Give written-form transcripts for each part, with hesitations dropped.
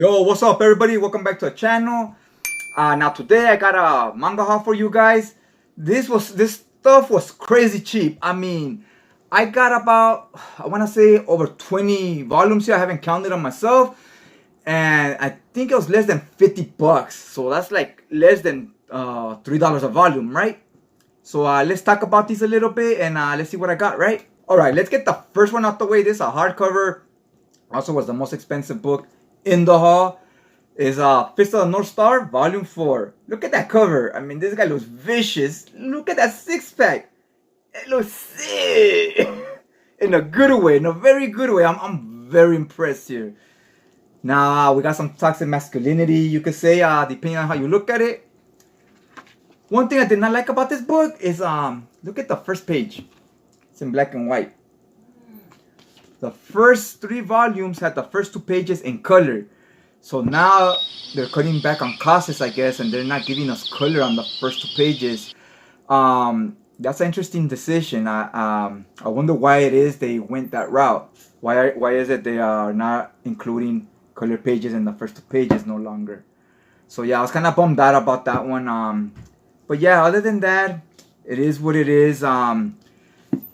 Yo, what's up everybody? Welcome back to the channel. Now today I got a manga haul for you guys. This stuff was crazy cheap. I mean, I got about, I want to say over 20 volumes here. I haven't counted them myself. And I think it was less than 50 bucks. So that's like less than $3 a volume, right? So let's talk about these a little bit and let's see what I got, right? All right, let's get the first one out the way. This is a hardcover. Also was the most expensive book in the haul. Is Fist of the North Star, Volume 4. Look at that cover. I mean, this guy looks vicious. Look at that six-pack. It looks sick. In a good way, in a very good way. I'm very impressed here. Now, we got some toxic masculinity, you could say, depending on how you look at it. One thing I did not like about this book is, look at the first page. It's in black and white. The first 3 volumes had the first 2 pages in color. So now they're cutting back on costs, I guess, and they're not giving us color on the first 2 pages. That's an interesting decision. I wonder why it is they went that route. Why is it they are not including color pages in the first 2 pages no longer? So yeah, I was kind of bummed out about that one. But yeah, other than that, it is what it is.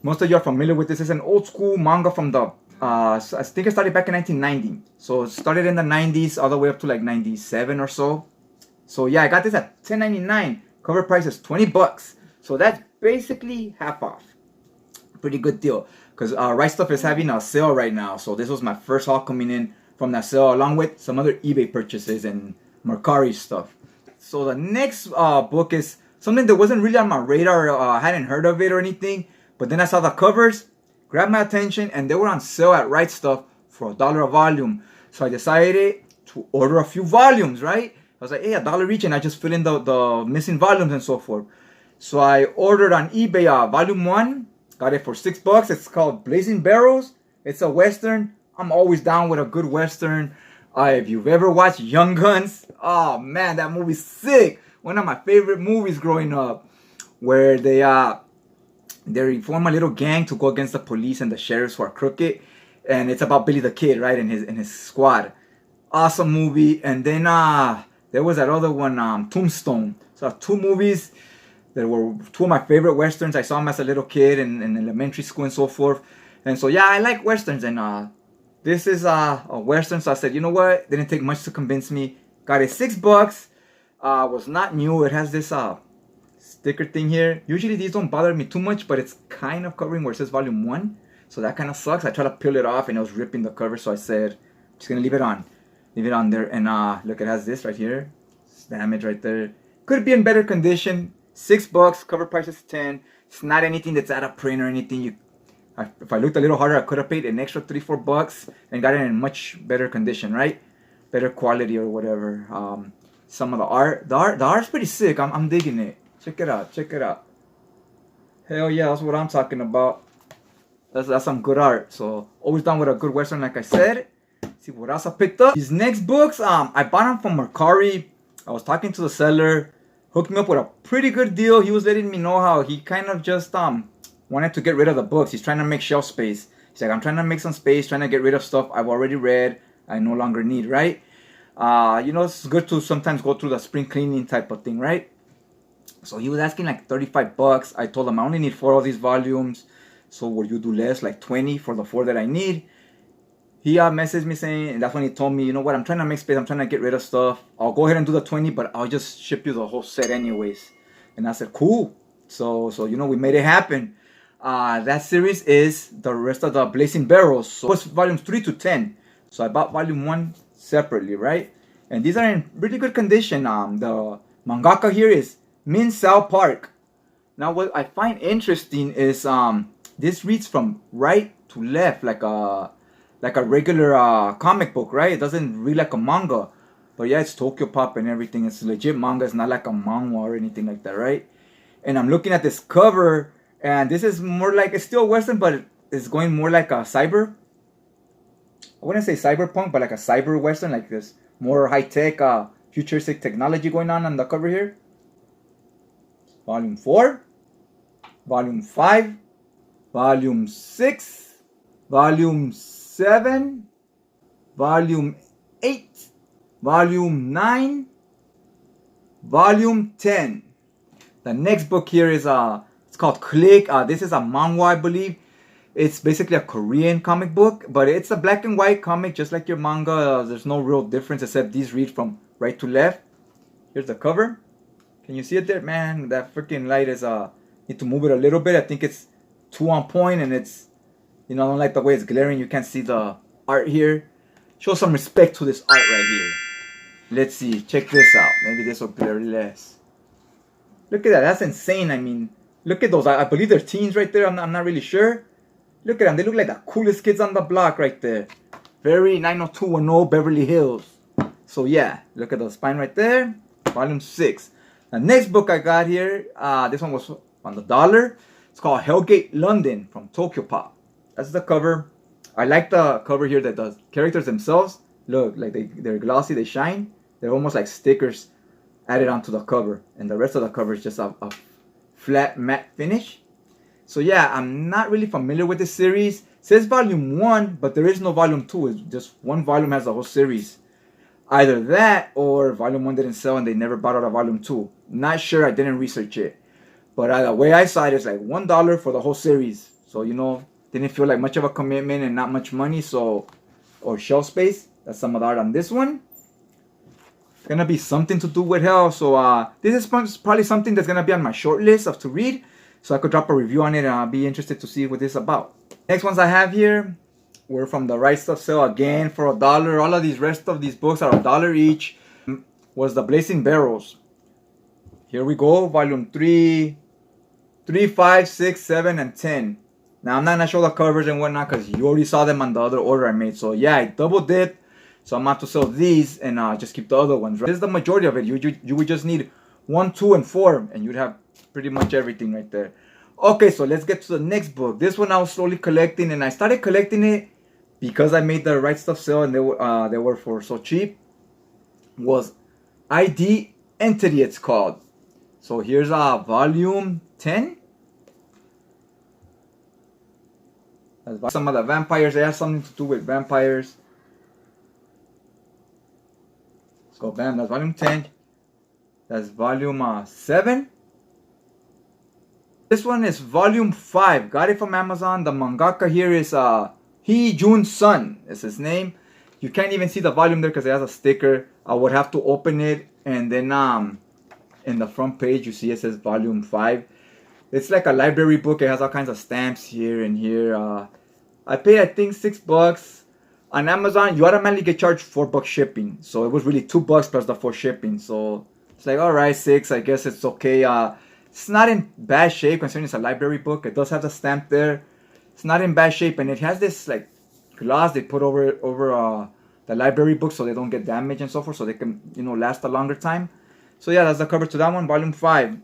Most of you are familiar with this. It's an old school manga from the, I think it started back in 1990. So it started in the 90s all the way up to like 97 or so. So yeah, I got this at $10.99. Cover price is 20 bucks. So that's basically half off. Pretty good deal. Because Right Stuff is having a sale right now. So this was my first haul coming in from that sale, along with some other eBay purchases and Mercari stuff. So the next book is something that wasn't really on my radar. I hadn't heard of it or anything. But then I saw the covers, grabbed my attention, and they were on sale at Right Stuff for $1 a volume. So I decided to order a few volumes, right? I was like, hey, $1 each, and I just fill in the missing volumes and so forth. So I ordered on eBay volume 1, got it for $6. It's called Blazing Barrels. It's a Western. I'm always down with a good Western. If you've ever watched Young Guns, oh man, that movie's sick. One of my favorite movies growing up, where they form a little gang to go against the police and the sheriffs who are crooked, and it's about Billy the Kid, right, and his squad. Awesome movie. And then there was that other one, Tombstone. So 2 movies that were 2 of my favorite westerns. I saw them as a little kid in elementary school and so forth. And so yeah, I like westerns, and this is a western. So I said, you know what? Didn't take much to convince me. Got it $6. Was not new. It has this sticker thing here. Usually these don't bother me too much, but it's kind of covering where it says volume 1. So that kind of sucks. I tried to peel it off and it was ripping the cover. So I said, just gonna leave it on there. And look, it has this right here. It's damage right there. Could be in better condition. $6. Cover price is 10. It's not anything that's out of print or anything. If I looked a little harder, I could have paid an extra $3-4 bucks and got it in much better condition, right? Better quality or whatever. Some of the art's pretty sick. I'm digging it. Check it out. Hell yeah, that's what I'm talking about. That's some good art. So always down with a good western, like I said. See what else I picked up. These next books, I bought them from Mercari. I was talking to the seller, hooked me up with a pretty good deal. He was letting me know how he kind of just wanted to get rid of the books. He's trying to make shelf space. He's like, I'm trying to make some space, trying to get rid of stuff I've already read, I no longer need, right? You know, it's good to sometimes go through the spring cleaning type of thing, right? So he was asking like 35 bucks. I told him I only need 4 of these volumes. So will you do less, like 20 for the 4 that I need? He messaged me saying, and that's when he told me, you know what, I'm trying to make space. I'm trying to get rid of stuff. I'll go ahead and do the 20, but I'll just ship you the whole set anyways. And I said, cool. So you know, we made it happen. That series is the rest of the Blazing Barrels. So it's volumes 3 to 10. So I bought volume 1 separately, right? And these are in really good condition. The mangaka here is Min Sao Park. Now what I find interesting is this reads from right to left like a regular comic book, right? It doesn't read like a manga. But yeah, it's Tokyo Pop and everything. It's legit manga. It's not like a manga or anything like that, right? And I'm looking at this cover, and this is more like, it's still Western, but it's going more like a cyber. I wouldn't say cyberpunk, but like a cyber Western, like this more high-tech, futuristic technology going on the cover here. Volume 4, Volume 5, Volume 6, Volume 7, Volume 8, Volume 9, Volume 10. The next book here is it's called Click. This is a manga, I believe. It's basically a Korean comic book, but it's a black and white comic, just like your manga. There's no real difference except these read from right to left. Here's the cover. Can you see it there? Man, that freaking light is need to move it a little bit. I think it's too on point, and it's, I don't like the way it's glaring. You can't see the art here. Show some respect to this art right here. Let's see. Check this out. Maybe this will glare less. Look at that. That's insane. I mean, look at those. I believe they're teens right there. I'm not really sure. Look at them. They look like the coolest kids on the block right there. Very 90210 Beverly Hills. So yeah, look at the spine right there. Volume 6. The next book I got here, this one was on the dollar. It's called Hellgate London from Tokyo Pop. That's the cover. I like the cover here that the characters themselves look like they're glossy, they shine. They're almost like stickers added onto the cover, and the rest of the cover is just a flat matte finish. So yeah, I'm not really familiar with this series. It says volume 1, but there is no volume 2. It's just one volume has the whole series. Either that or volume 1 didn't sell and they never brought out a volume 2. Not sure, I didn't research it. But the way I saw it, it's like $1 for the whole series. So didn't feel like much of a commitment and not much money, or shelf space. That's some of the art on this one. Gonna be something to do with hell. So this is probably something that's gonna be on my short list of to read, so I could drop a review on it, and I'll be interested to see what this is about. Next ones I have here were from the Right Stuff sale again for $1. All of these rest of these books are $1 each. Was the Blazing Barrels. Here we go, volume 3, 5, 6, 7, and 10. Now I'm not gonna show the covers and whatnot because you already saw them on the other order I made. So yeah, I double dipped. So I'm about to sell these and just keep the other ones. This is the majority of it. You would just need 1, 2, and 4, and you'd have pretty much everything right there. Okay, so let's get to the next book. This one I was slowly collecting, and I started collecting it because I made the Right Stuff sale and they were for so cheap. Was ID Entity, it's called. So here's volume 10. Some of the vampires. They have something to do with vampires. So bam, that's volume 10. That's volume 7. This one is volume 5. Got it from Amazon. The mangaka here is Hee Jun Sun. Is his name. You can't even see the volume there because it has a sticker. I would have to open it, and then in the front page you see it says volume 5. It's like a library book. It has all kinds of stamps here and here. I paid, I think, $6 on Amazon. You automatically get charged $4 shipping, so it was really $2 plus the 4 shipping. So it's like, all right, 6. I guess it's okay. It's not in bad shape considering it's a library book. It does have the stamp there. It's not in bad shape, and it has this like gloss they put over the library book so they don't get damaged and so forth, so they can last a longer time. So yeah, that's the cover to that one, volume 5.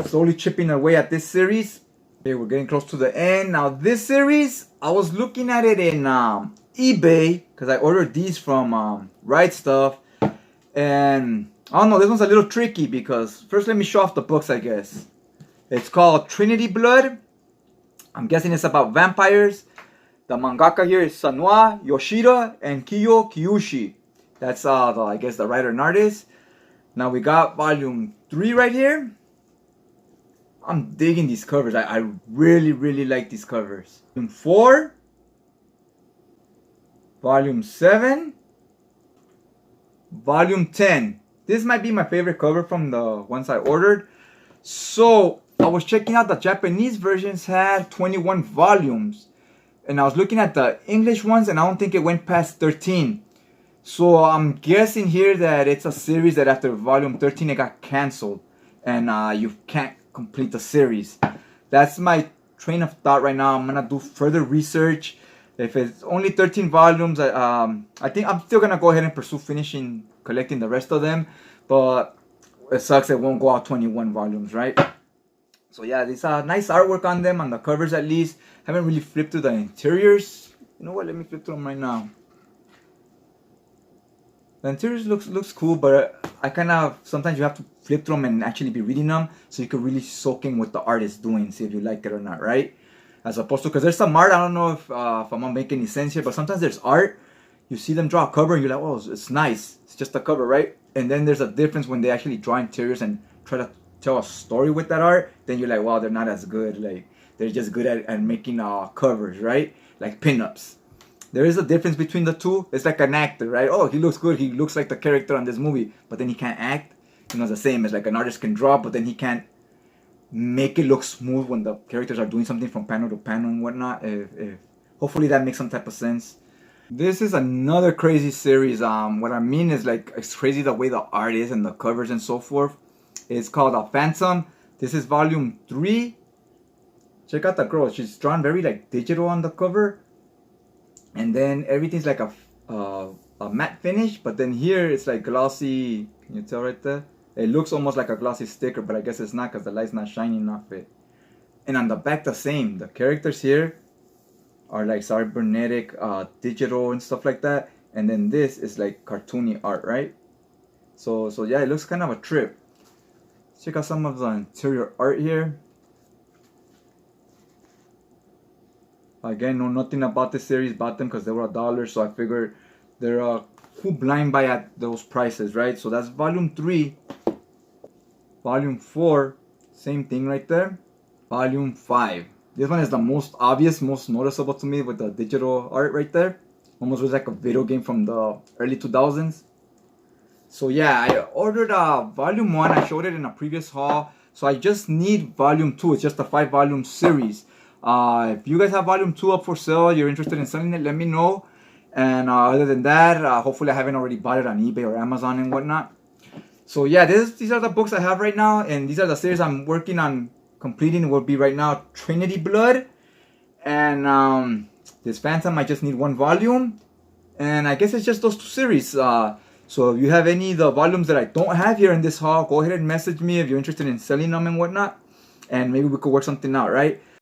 Slowly chipping away at this series. Okay, we're getting close to the end. Now this series, I was looking at it in eBay because I ordered these from Right Stuff, and I don't know, this one's a little tricky because first let me show off the books, I guess. It's called Trinity Blood. I'm guessing it's about vampires. The mangaka here is Sanwa Yoshida and Kiyo Kiyushi. That's I guess the writer and artist. Now we got volume 3 right here. I'm digging these covers. I really, really like these covers. Volume 4. Volume 7. Volume 10. This might be my favorite cover from the ones I ordered. So I was checking out the Japanese versions had 21 volumes. And I was looking at the English ones and I don't think it went past 13. So I'm guessing here that it's a series that after volume 13 it got cancelled. And you can't complete the series. That's my train of thought right now. I'm gonna do further research. If it's only 13 volumes, I think I'm still gonna go ahead and pursue collecting the rest of them. But it sucks it won't go out 21 volumes, right? So yeah, there's nice artwork on them, on the covers at least. Haven't really flipped through the interiors. You know what? Let me flip through them right now. The interiors looks cool, but I kind of sometimes you have to flip through them and actually be reading them so you can really soak in what the art is doing, see if you like it or not, right? As opposed to, because there's some art, I don't know if I'm gonna make any sense here, but sometimes there's art you see them draw a cover and you're like, oh, it's nice. It's just a cover, right? And then there's a difference when they actually draw interiors and try to tell a story with that art. Then you're like, wow, they're not as good. Like, they're just good at making covers, right? Like pinups. There is a difference between the two. It's like an actor, right? Oh, he looks good. He looks like the character on this movie, but then he can't act. You know, it's the same as like an artist can draw, but then he can't make it look smooth when the characters are doing something from panel to panel and whatnot. Hopefully that makes some type of sense. This is another crazy series. What I mean is like it's crazy the way the art is and the covers and so forth. It's called Phantom. This is volume 3. Check out the girl. She's drawn very like digital on the cover, and then everything's like a matte finish. But then here it's like glossy. Can you tell right there? It looks almost like a glossy sticker, but I guess it's not because the light's not shining off it. And on the back, the same. The characters here are like cybernetic, digital and stuff like that. And then this is like cartoony art, right? So yeah, it looks kind of a trip. Check out some of the interior art here. Again, know nothing about this series, bought them because they were $1, so I figured they're who blind buy at those prices, right? So that's volume 3. Volume 4, same thing right there. Volume 5. This one is the most obvious, most noticeable to me with the digital art right there. Almost looks like a video game from the early 2000s. So yeah, I ordered volume 1. I showed it in a previous haul. So I just need volume 2. It's just a 5-volume series. If you guys have volume 2 up for sale, you're interested in selling it, let me know. And other than that, hopefully I haven't already bought it on eBay or Amazon and whatnot. So yeah, these are the books I have right now, and these are the series I'm working on completing. It will be right now Trinity Blood, and this Phantom. I just need 1 volume, and I guess it's just those 2 series. So if you have any of the volumes that I don't have here in this haul, go ahead and message me if you're interested in selling them and whatnot, and maybe we could work something out, right?